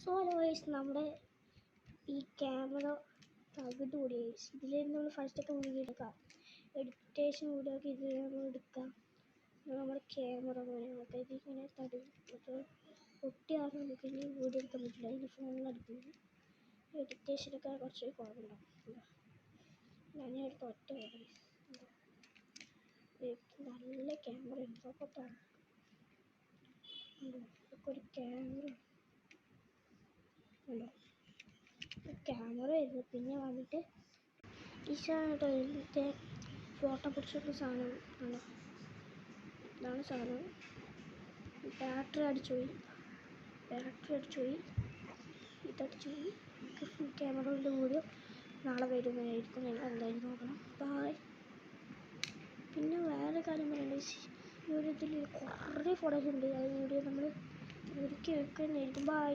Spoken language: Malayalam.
സോ ഗൈസ് നമ്മുടെ ഈ ക്യാമറ തകിടുകൂടി ഗൈസ്. ഇതിലായിരുന്നു നമ്മൾ ഫസ്റ്റൊക്കെ വീഡിയോ എടുക്കാം, എഡിറ്റേഷൻ വീഡിയോ ഒക്കെ ഇതിൽ നമ്മൾ എടുക്കാം. നമ്മുടെ ക്യാമറ പോലെ ഇതിങ്ങനെ തടുത്ത് പൊട്ടിയാറും നമുക്ക് ഇനി വീഡിയോ എടുക്കാൻ പറ്റില്ല. ഇതിന് ഫോണിൽ എടുക്കുന്നത് എഡിറ്റേഷനൊക്കെ കുറച്ച് കുറവുണ്ടാവും. ഞാൻ എടുത്ത ഒറ്റ നല്ല ക്യാമറ എന്തൊക്കെയാണ് ഒരു ക്യാമറ ആയിരുന്നു. പിന്നെ വന്നിട്ട് ഈശാനായിട്ട് ഇതിൻ്റെ ഫോട്ടോ പിടിച്ചിട്ട് സാധനം ആണ്. ഇതാണ് സാധനം. ബാറ്ററി അടിച്ചുപോയി, ഇതടിച്ചുപോയി. ക്യാമറയുടെ വീഡിയോ നാളെ വരുന്നതായിരിക്കും. നിങ്ങൾ എന്തായാലും നോക്കണം. ബായ്. പിന്നെ വേറെ കാര്യം പറയുന്നത്, ഈ വീഡിയോത്തിൽ കുറേ ഫോട്ടോസ് ഉണ്ട്. ആ വീഡിയോ നമ്മൾ ഒരുക്കി വെക്കുന്നതായിരിക്കും. ബായ്.